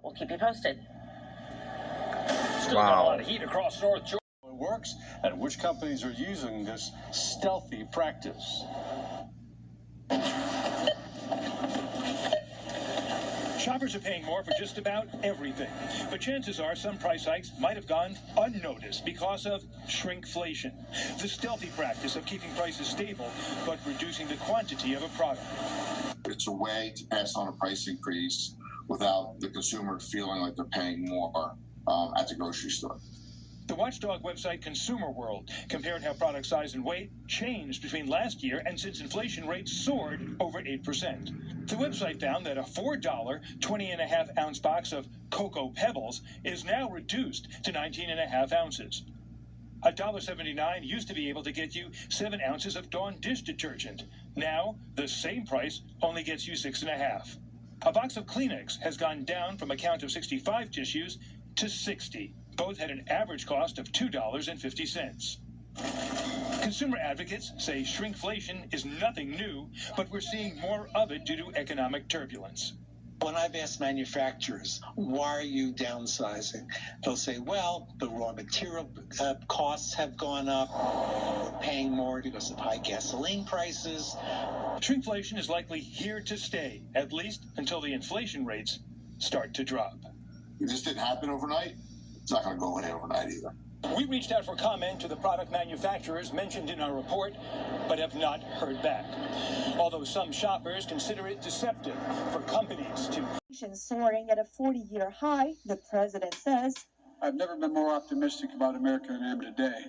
We'll keep you posted. Still got a lot of heat across North Georgia. It works, and which companies are using this stealthy practice. Shoppers are paying more for just about everything, but chances are some price hikes might have gone unnoticed because of shrinkflation, the stealthy practice of keeping prices stable but reducing the quantity of a product. It's a way to pass on a price increase without the consumer feeling like they're paying more at the grocery store. The watchdog website Consumer World compared how product size and weight changed between last year and since inflation rates soared over 8%. The website found that a $4 20.5-ounce box of Cocoa Pebbles is now reduced to 19.5 ounces. $1.79 used to be able to get you 7 ounces of Dawn dish detergent. Now, the same price only gets you 6.5. A box of Kleenex has gone down from a count of 65 tissues to 60. Both had an average cost of $2.50. Consumer advocates say shrinkflation is nothing new, but we're seeing more of it due to economic turbulence. When I've asked manufacturers, why are you downsizing? They'll say, well, the raw material costs have gone up. We're paying more because of high gasoline prices. Shrinkflation is likely here to stay, at least until the inflation rates start to drop. It just didn't happen overnight. It's not going to go away overnight either. We reached out for comment to the product manufacturers mentioned in our report, but have not heard back. Although some shoppers consider it deceptive for companies to... Soaring at a 40-year high, the president says, I've never been more optimistic about America than I am today.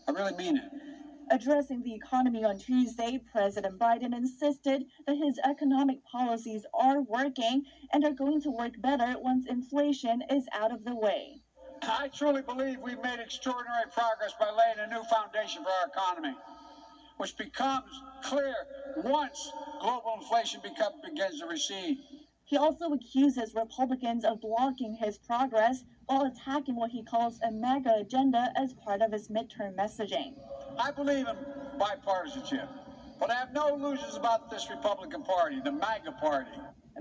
I really mean it. Addressing the economy on Tuesday, President Biden insisted that his economic policies are working and are going to work better once inflation is out of the way. I truly believe we've made extraordinary progress by laying a new foundation for our economy, which becomes clear once global inflation begins to recede. He also accuses Republicans of blocking his progress while attacking what he calls a MAGA agenda as part of his midterm messaging. I believe in bipartisanship, but I have no illusions about this Republican Party, the MAGA Party.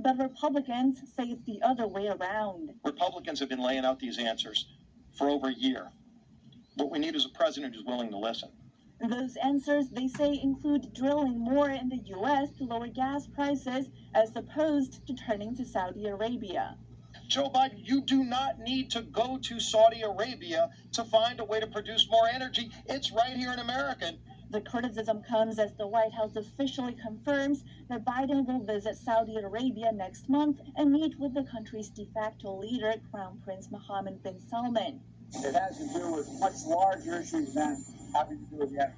But Republicans say it's the other way around. Republicans have been laying out these answers for over a year. What we need is a president who's willing to listen. Those answers, they say, include drilling more in the U.S. to lower gas prices as opposed to turning to Saudi Arabia. Joe Biden, you do not need to go to Saudi Arabia to find a way to produce more energy. It's right here in America. The criticism comes as the White House officially confirms that Biden will visit Saudi Arabia next month and meet with the country's de facto leader, Crown Prince Mohammed bin Salman. It has to do with much larger issues than having to do with that.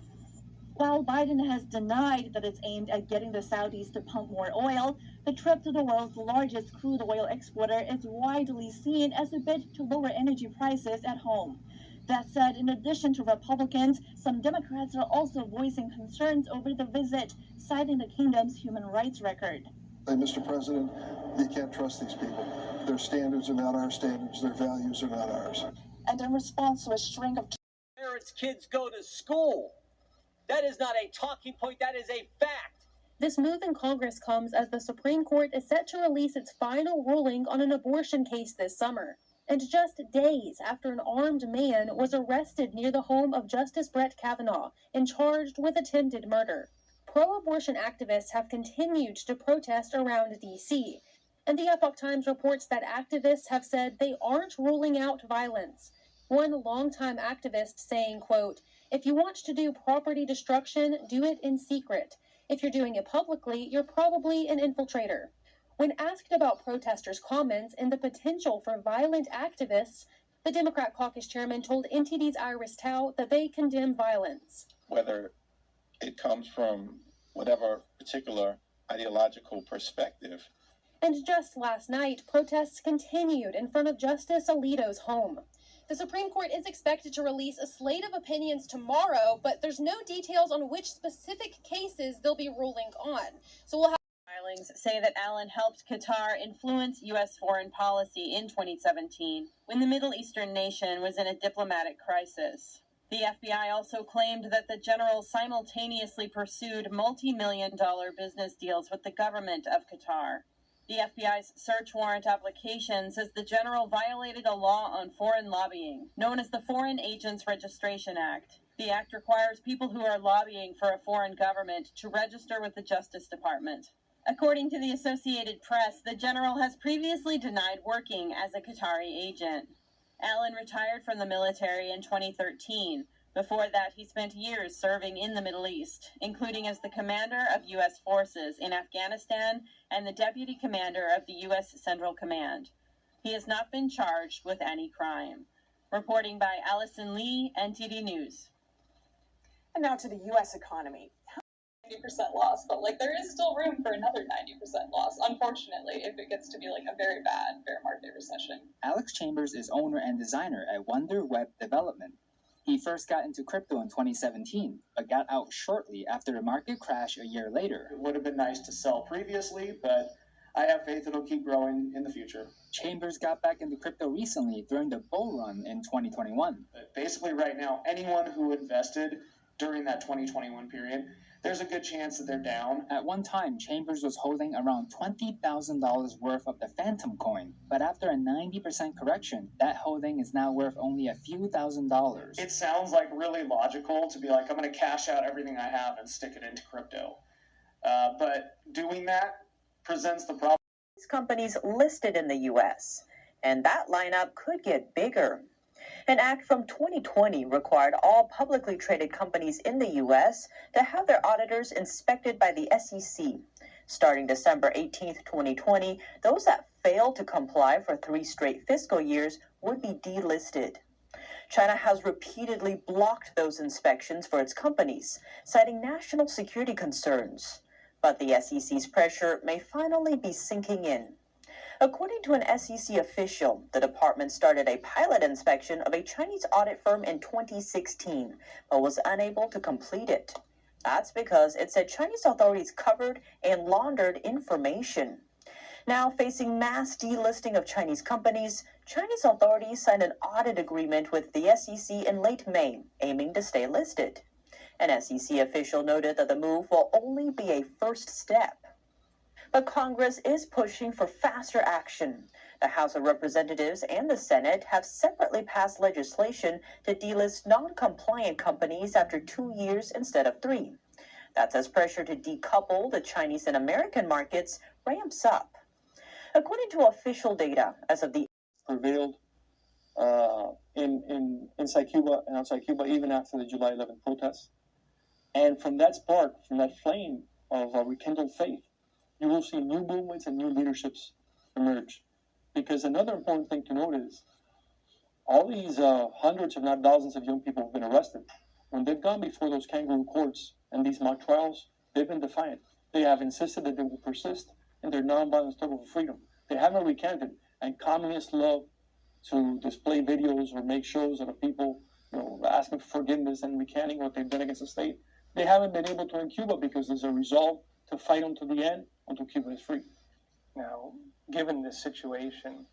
While Biden has denied that it's aimed at getting the Saudis to pump more oil, the trip to the world's largest crude oil exporter is widely seen as a bid to lower energy prices at home. That said, in addition to Republicans, some Democrats are also voicing concerns over the visit, citing the kingdom's human rights record. Hey, Mr. President, you can't trust these people. Their standards are not our standards. Their values are not ours. And in response to a string of parents' kids go to school. That is not a talking point. That is a fact. This move in Congress comes as the Supreme Court is set to release its final ruling on an abortion case this summer. And just days after an armed man was arrested near the home of Justice Brett Kavanaugh and charged with attempted murder. Pro-abortion activists have continued to protest around D.C., and the Epoch Times reports that activists have said they aren't ruling out violence. One longtime activist saying, quote, "If you want to do property destruction, do it in secret. If you're doing it publicly, you're probably an infiltrator." When asked about protesters' comments and the potential for violent activists, the Democrat caucus chairman told NTD's Iris Tao that they condemn violence. Whether it comes from whatever particular ideological perspective. And just last night, protests continued in front of Justice Alito's home. The Supreme Court is expected to release a slate of opinions tomorrow, but there's no details on which specific cases they'll be ruling on. So we'll have filings say that Allen helped Qatar influence U.S. foreign policy in 2017 when the Middle Eastern nation was in a diplomatic crisis. The FBI also claimed that the general simultaneously pursued multi-million-dollar business deals with the government of Qatar. The FBI's search warrant application says the general violated a law on foreign lobbying, known as the Foreign Agents Registration Act. The act requires people who are lobbying for a foreign government to register with the Justice Department. According to the Associated Press, the general has previously denied working as a Qatari agent. Allen retired from the military in 2013. Before that, he spent years serving in the Middle East, including as the commander of U.S. forces in Afghanistan and the deputy commander of the U.S. Central Command. He has not been charged with any crime. Reporting by Allison Lee, NTD News. And now to the U.S. economy. 90% loss, but there is still room for another 90% loss, unfortunately, if it gets to be a very bad bear market recession. Alex Chambers is owner and designer at Wonder Web Development. He first got into crypto in 2017, but got out shortly after the market crash a year later. It would have been nice to sell previously, but I have faith it'll keep growing in the future. Chambers got back into crypto recently during the bull run in 2021. Basically right now, anyone who invested during that 2021 period, there's a good chance that they're down. At one time, Chambers was holding around $20,000 worth of the Phantom coin, but after a 90% correction, that holding is now worth only a few $1,000s. It sounds really logical to be I'm going to cash out everything I have and stick it into crypto. But doing that presents the problem. These companies listed in the U.S., and that lineup could get bigger. An act from 2020 required all publicly traded companies in the U.S. to have their auditors inspected by the SEC. Starting December 18, 2020, those that failed to comply for 3 straight fiscal years would be delisted. China has repeatedly blocked those inspections for its companies, citing national security concerns. But the SEC's pressure may finally be sinking in. According to an SEC official, the department started a pilot inspection of a Chinese audit firm in 2016, but was unable to complete it. That's because it said Chinese authorities covered and laundered information. Now facing mass delisting of Chinese companies, Chinese authorities signed an audit agreement with the SEC in late May, aiming to stay listed. An SEC official noted that the move will only be a first step. But Congress is pushing for faster action. The House of Representatives and the Senate have separately passed legislation to delist non-compliant companies after 2 years instead of 3. That's as pressure to decouple the Chinese and American markets ramps up. According to official data, as of the prevailed inside Cuba and outside Cuba, even after the July 11th protests. And from that spark, from that flame of rekindled faith, you will see new movements and new leaderships emerge. Because another important thing to note is all these hundreds, if not thousands of young people have been arrested. When they've gone before those kangaroo courts and these mock trials, they've been defiant. They have insisted that they will persist in their nonviolent struggle for freedom. They haven't recanted. And communists love to display videos or make shows of people asking for forgiveness and recanting what they've done against the state. They haven't been able to in Cuba because there's a resolve to fight until the end, until Cuba is free. Now, given this situation,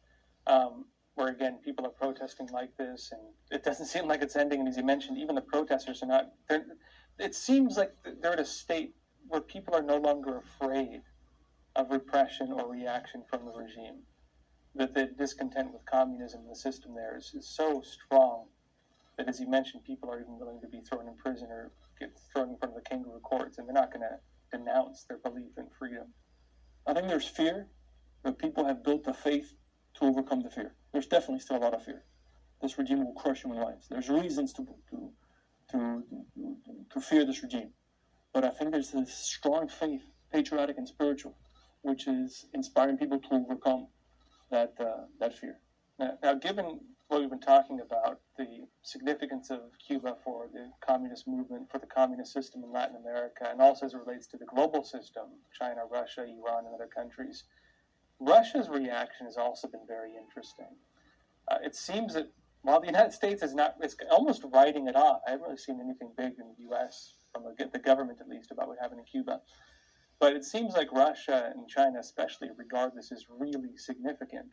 where again people are protesting like this, and it doesn't seem like it's ending, and as you mentioned, even the protesters are not. It seems like they're at a state where people are no longer afraid of repression or reaction from the regime. That the discontent with communism and the system there is so strong that, as you mentioned, people are even willing to be thrown in prison or get thrown in front of the kangaroo courts, and they're not going to denounce their belief in freedom. I think there's fear, but people have built the faith to overcome the fear. There's definitely still a lot of fear. This regime will crush human lives. There's reasons to fear this regime. But I think there's this strong faith, patriotic and spiritual, which is inspiring people to overcome that fear. Now, given what we've been talking about, the significance of Cuba for the communist movement, for the communist system in Latin America, and also as it relates to the global system, China, Russia, Iran, and other countries, Russia's reaction has also been very interesting. It seems that while the United States it's almost writing it off. I haven't really seen anything big in the U.S., from the government at least, about what happened in Cuba. But it seems like Russia and China especially regard this as really significant.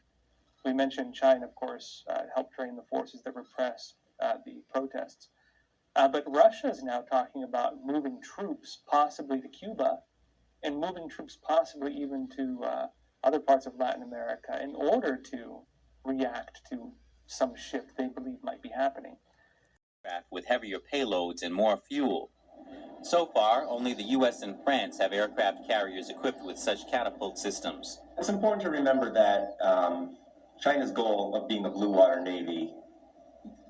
We mentioned China, of course, helped train the forces that repressed the protests. But Russia is now talking about moving troops possibly to Cuba and moving troops possibly even to other parts of Latin America in order to react to some shift they believe might be happening. With heavier payloads and more fuel. So far, only the U.S. and France have aircraft carriers equipped with such catapult systems. It's important to remember that China's goal of being a blue water navy,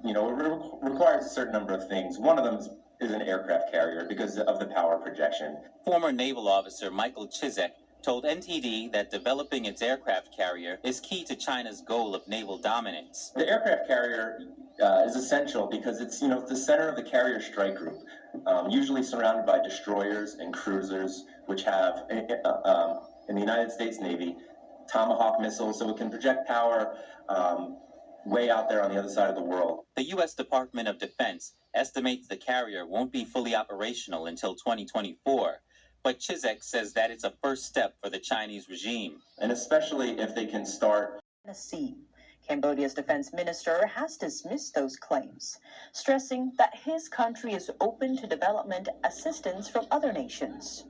requires a certain number of things. One of them is an aircraft carrier because of the power projection. Former naval officer Michael Chizek told NTD that developing its aircraft carrier is key to China's goal of naval dominance. The aircraft carrier is essential because it's the center of the carrier strike group, usually surrounded by destroyers and cruisers, which have in the United States Navy Tomahawk missiles, so it can project power way out there on the other side of the world. The U.S. Department of Defense estimates the carrier won't be fully operational until 2024, but Chizek says that it's a first step for the Chinese regime. And especially if they can start Sea. Cambodia's defense minister has dismissed those claims, stressing that his country is open to development assistance from other nations.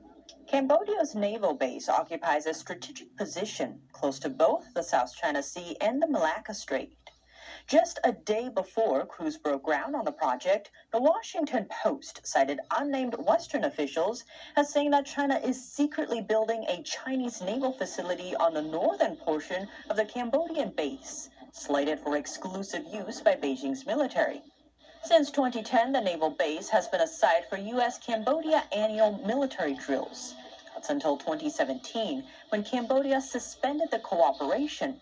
Cambodia's naval base occupies a strategic position close to both the South China Sea and the Malacca Strait. Just a day before crews broke ground on the project, the Washington Post cited unnamed Western officials as saying that China is secretly building a Chinese naval facility on the northern portion of the Cambodian base, slated for exclusive use by Beijing's military. Since 2010, the naval base has been a site for U.S.-Cambodia annual military drills. That's until 2017, when Cambodia suspended the cooperation.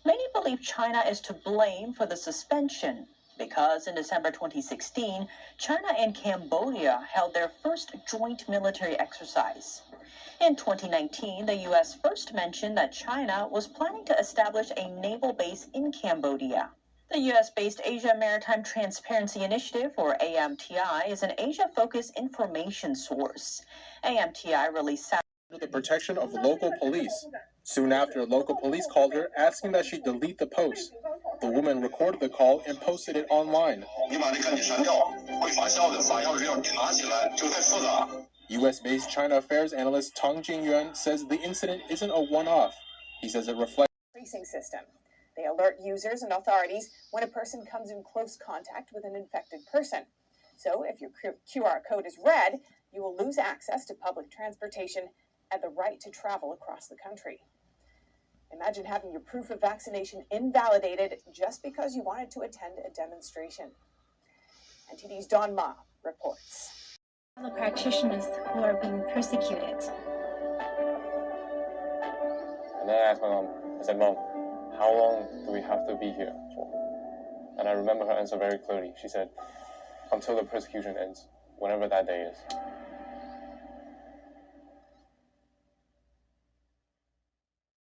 Many believe China is to blame for the suspension because in December 2016, China and Cambodia held their first joint military exercise. In 2019, the U.S. first mentioned that China was planning to establish a naval base in Cambodia. The U.S.-based Asia Maritime Transparency Initiative, or AMTI, is an Asia-focused information source. AMTI released the protection of local police. Soon after, local police called her asking that she delete the post. The woman recorded the call and posted it online. U.S.-based China Affairs analyst Tang Jingyuan says the incident isn't a one-off. He says it reflects Tracing system. They alert users and authorities when a person comes in close contact with an infected person. So if your QR code is red, you will lose access to public transportation and the right to travel across the country. Imagine having your proof of vaccination invalidated just because you wanted to attend a demonstration. NTD's Dawn Ma reports. The practitioners who are being persecuted. And then I asked my mom, I said, Mom, how long do we have to be here for? And I remember her answer very clearly. She said, until the persecution ends, whenever that day is.